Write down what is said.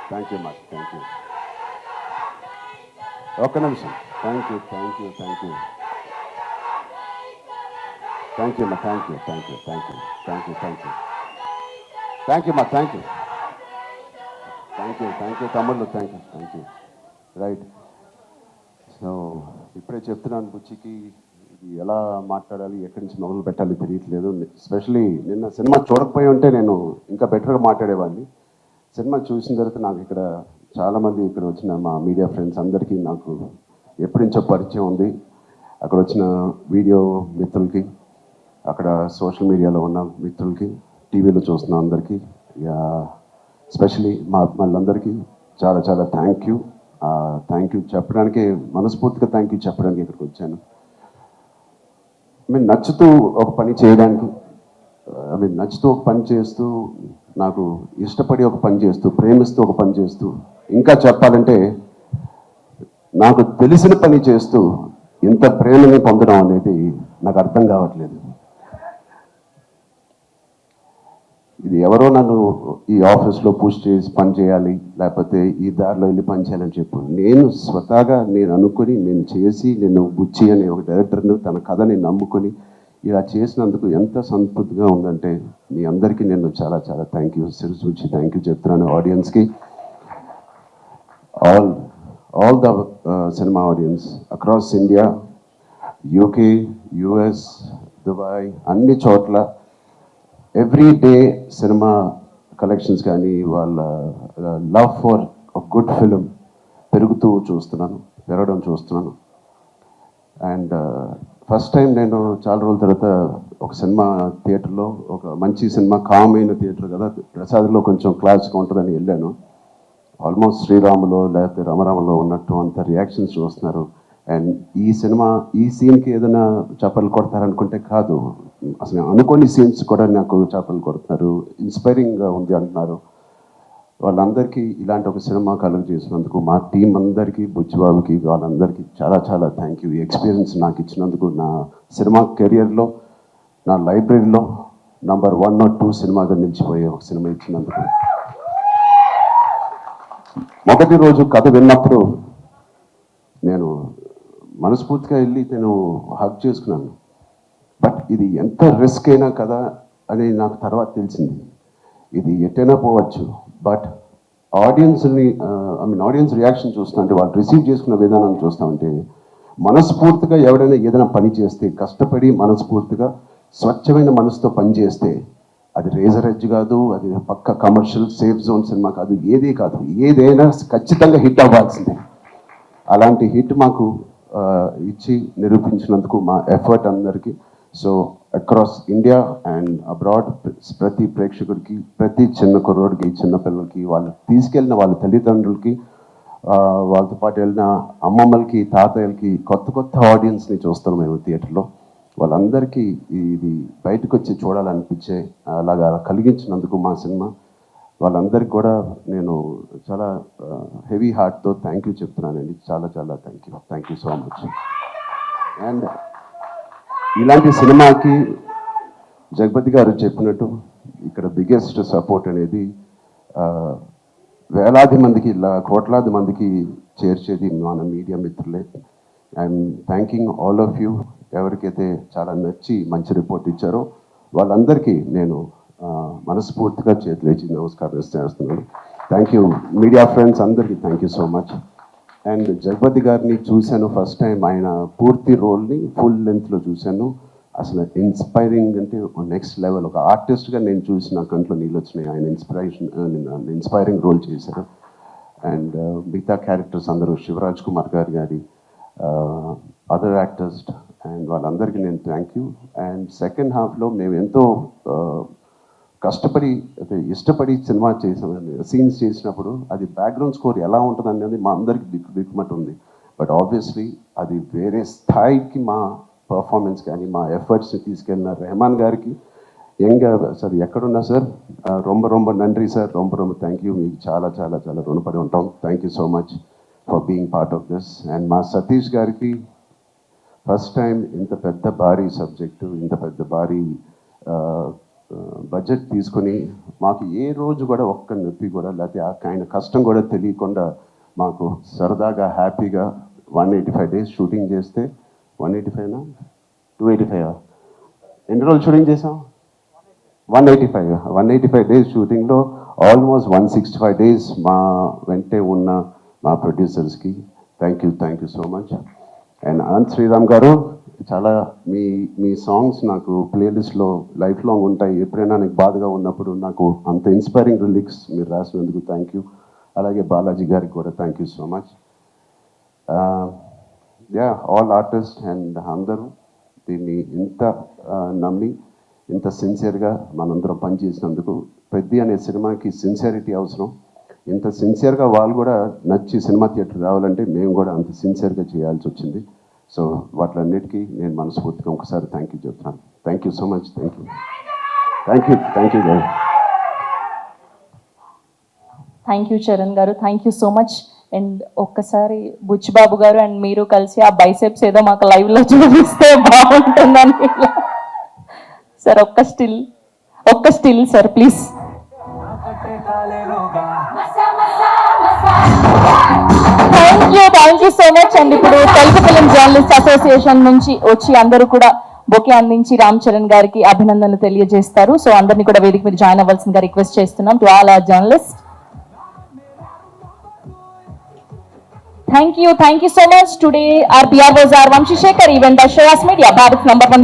Thank you మాకు, thank you. ఒక్క నిమిషం. Thank you, thank you, thank you, thank you మా, thank you, thank you, thank you, thank you, thank you, thank you మా, thank you, thank you, thank you తమ్ముళ్ళు, thank you, thank you. Right. So ఇప్పుడే చెప్తున్నాను బుచ్చికి, ఇది ఎలా మాట్లాడాలి, ఎక్కడి నుంచి మొదలు పెట్టాలి తెలియట్లేదు. ఎస్పెషలీ నిన్న సినిమా చూడకపోయి ఉంటే నేను ఇంకా బెటర్గా మాట్లాడేవాడిని. సినిమా చూసిన తర్వాత నాకు ఇక్కడ చాలామంది ఇక్కడ వచ్చిన మా మీడియా ఫ్రెండ్స్ అందరికీ నాకు ఎప్పటి నుంచో పరిచయం ఉంది. అక్కడ వచ్చిన వీడియో మిత్రులకి, అక్కడ సోషల్ మీడియాలో ఉన్న మిత్రులకి, టీవీలో చూస్తున్న అందరికీ, ఎస్పెషలీ మా వాళ్ళందరికీ చాలా చాలా థ్యాంక్ యూ. థ్యాంక్ యూ చెప్పడానికి, మనస్ఫూర్తిగా థ్యాంక్ యూ చెప్పడానికి ఇక్కడికి వచ్చాను. నచ్చుతూ ఒక పని చేయడానికి, నచ్చుతూ ఒక పని చేస్తూ, నాకు ఇష్టపడి ఒక పని చేస్తూ, ప్రేమిస్తూ ఒక పని చేస్తూ, ఇంకా చెప్పాలంటే నాకు తెలిసిన పని చేస్తూ ఇంత ప్రేమని పొందడం అనేది నాకు అర్థం కావట్లేదు. ఇది ఎవరో నన్ను ఈ ఆఫీస్లో పుష్ చేసి పని చేయాలి, లేకపోతే ఈ దారిలో వెళ్ళి పని చేయాలని చెప్పు. నేను స్వతహాగా నేను అనుకుని, నేను చేసి, నేను బుచ్చి అనే ఒక డైరెక్టర్ను తన కథని నమ్ముకొని ఇలా చేసినందుకు ఎంత సంతృప్తిగా ఉందంటే, మీ అందరికీ నేను చాలా చాలా థ్యాంక్ యూ, సిరిసూచి థ్యాంక్ యూ చెప్తున్నాను. ఆడియన్స్కి, all the cinema audience across India, UK, US, Dubai, అన్ని చోట్ల ఎవ్రీ డే సినిమా కలెక్షన్స్ కానీ వాళ్ళ లవ్ ఫర్ గుడ్ ఫిలిం పెరగడం చూస్తున్నాను. అండ్ ఫస్ట్ టైం నేను చాలా రోజుల తర్వాత ఒక సినిమా థియేటర్లో, ఒక మంచి సినిమా, కామ్ అయిన థియేటర్ కదా, ప్రసాద్లో కొంచెం క్లాస్గా ఉంటుందని వెళ్ళాను. ఆల్మోస్ట్ శ్రీరాములో లేకపోతే రామరామలో ఉన్నట్టు అంత రియాక్షన్స్ చూస్తున్నారు. అండ్ ఈ సీన్కి ఏదైనా చప్పలు కొడతారనుకుంటే కాదు, అసలు అనుకోని సీన్స్ కూడా నాకు చప్పలు కొడుతున్నారు, ఇన్స్పైరింగ్గా ఉంది అంటున్నారు. వాళ్ళందరికీ ఇలాంటి ఒక సినిమా కలుగు చేసినందుకు మా టీం అందరికీ, బుచ్చిబాబుకి, వాళ్ళందరికీ చాలా చాలా థ్యాంక్ యూ. ఈ ఎక్స్పీరియన్స్ నాకు ఇచ్చినందుకు, నా సినిమా కెరియర్లో, నా లైబ్రరీలో నంబర్ 1 or 2 సినిమాగా నిలిచిపోయే ఒక సినిమా ఇచ్చినందుకు. మొదటి రోజు కథ విన్నప్పుడు నేను మనస్ఫూర్తిగా వెళ్ళి నేను హక్ చేసుకున్నాను. బట్ ఇది ఎంత రిస్క్ అయినా కదా అని నాకు తర్వాత తెలిసింది. ఇది ఎట్టైనా పోవచ్చు, బట్ ఆడియన్స్ రియాక్షన్ చూస్తుంటే, వాళ్ళు రిసీవ్ చేసుకున్న విధానం చూస్తామంటే, మనస్ఫూర్తిగా ఎవడైనా ఏదైనా పని చేస్తే, కష్టపడి మనస్ఫూర్తిగా స్వచ్ఛమైన మనసుతో పని చేస్తే, అది రేజర్ ఎడ్జ్ కాదు, అది పక్క కమర్షియల్ సేఫ్ జోన్ సినిమా కాదు, ఏదీ కాదు, ఏదైనా ఖచ్చితంగా హిట్ అవ్వాల్సిందే. అలాంటి హిట్ మాకు ఇచ్చి నిరూపించినందుకు మా ఎఫర్ట్ అందరికీ. So across India and abroad ప్రతి ప్రేక్షకుడికి, ప్రతి చిన్న కుర్రోడికి, చిన్నపిల్లలకి, వాళ్ళు తీసుకెళ్ళిన వాళ్ళ తల్లిదండ్రులకి, వాళ్ళతో పాటు వెళ్ళిన అమ్మమ్మలకి, తాతయ్యలకి, కొత్త ఆడియన్స్ని చూస్తాం మేము థియేటర్లో. వాళ్ళందరికీ ఇది బయటకు వచ్చి చూడాలనిపించే అలాగా కలిగించినందుకు మా సినిమా, వాళ్ళందరికీ కూడా నేను చాలా హెవీ హార్ట్తో థ్యాంక్ యూ చెప్తున్నానండి. చాలా చాలా thank you so much. And ఇలాంటి సినిమాకి జగపతి గారు చెప్పినట్టు ఇక్కడ బిగ్గెస్ట్ సపోర్ట్ అనేది వేలాది మందికి, కోట్లాది మందికి చేర్చేది మన మీడియా మిత్రులే. I'm thanking all of you. ఎవరికైతే చాలా నచ్చి మంచి రిపోర్ట్ ఇచ్చారో వాళ్ళందరికీ నేను మనస్ఫూర్తిగా చేతులేచి నమస్కారం చేస్తున్నాను. థ్యాంక్ యూ మీడియా ఫ్రెండ్స్ అందరికీ, thank you so much. And Jagapathi గారిని చూశాను ఫస్ట్ టైం, ఆయన పూర్తి రోల్ని ఫుల్ లెంత్లో చూశాను. అసలు ఇన్స్పైరింగ్ అంటే నెక్స్ట్ లెవెల్. ఒక ఆర్టిస్ట్గా నేను చూసి నా కంట్లో నీళ్ళు వచ్చినాయి. ఆయన ఇన్స్పైరింగ్ రోల్ చేశారు. అండ్ మిగతా క్యారెక్టర్స్ అందరూ, శివరాజ్ కుమార్ గారి అదర్ యాక్టర్స్ అండ్ వాళ్ళందరికీ నేను థ్యాంక్ యూ. అండ్ సెకండ్ హాఫ్లో మేము ఎంతో కష్టపడి, ఇష్టపడి సినిమా సీన్స్ చేసినప్పుడు అది బ్యాక్గ్రౌండ్ స్కోర్ ఎలా ఉంటుంది అనేది మా అందరికి దిక్కుమట్టు ఉంది. బట్ ఆబ్వియస్లీ అది వేరే స్థాయికి మా పర్ఫార్మెన్స్ కానీ, మా ఎఫర్ట్స్ని తీసుకెళ్ళిన రెహమాన్ గారికి, సార్ ఎక్కడున్నా సార్, రొంబ నండ్రి సార్, రొంబ థ్యాంక్ యూ. మీకు చాలా చాలా చాలా రుణపడి ఉంటాం. Thank you so much for being part of this. And మా సతీష్ గారికి ఫస్ట్ టైం ఇంత పెద్ద భారీ సబ్జెక్టు, ఇంత పెద్ద భారీ బడ్జెట్ తీసుకొని మాకు ఏ రోజు కూడా ఒక్క నొప్పి కూడా లేకపోతే ఆయన కష్టం కూడా తెలియకుండా మాకు సరదాగా హ్యాపీగా 185 డేస్ షూటింగ్ చేస్తే 185నా 285 ఎన్ని రోజులు షూటింగ్ చేసాం 185 డేస్ షూటింగ్లో ఆల్మోస్ట్ 165 డేస్ మా వెంటే ఉన్న మా ప్రొడ్యూసర్స్కి thank you so much. And Anant Sriram గారు చాలా మీ సాంగ్స్ నాకు ప్లేలిస్ట్లో లైఫ్ లాంగ్ ఉంటాయి. ఎప్పుడైనా నాకు బాధగా ఉన్నప్పుడు నాకు అంత ఇన్స్పైరింగ్ లిరిక్స్ మీరు రాసినందుకు థ్యాంక్ యూ. అలాగే బాలాజీ గారికి కూడా thank you so much. All artist and అందరూ దీన్ని ఇంత నమ్మి ఇంత సిన్సియర్గా మనందరం పనిచేసినందుకు. పెద్ద అనే సినిమాకి సిన్సియారిటీ అవసరం. ఇంత సిన్సియర్గా వాళ్ళు కూడా నచ్చి సినిమా థియేటర్ రావాలంటే మేము కూడా అంత సిన్సియర్గా చేయాల్సి వచ్చింది. సో వాటిలన్నిటికీ నేను మనస్ఫూర్తిగా ఒకసారి థ్యాంక్ యూ చెప్తున్నాను. Thank you so much. Thank you గారు. థ్యాంక్ యూ చరణ్ గారు, thank you so much. And ఒక్కసారి బుచ్చిబాబు గారు అండ్ మీరు కలిసి ఆ బైసెప్స్ ఏదో మాకు లైవ్లో చూపిస్తే బాగుంటుందని. సార్ ఒక్క still sir please. Thank you so much. And ఇప్పుడు తెలుగు ఫిలిం జర్నలిస్ట్ అసోసియేషన్ నుంచి వచ్చి అందరూ కూడా బొకే అందించి రామ్ చరణ్ గారికి అభినందనలు తెలియజేస్తారు. సో అందరినీ కూడా వేదిక మీద జాయిన్ అవ్వాల్సిందిగా రిక్వెస్ట్ చేస్తున్నాం to all our journalist. Thank you so much. Today our PROs are Vamshi Shekhar, event by Shreyas Media, Bharat #1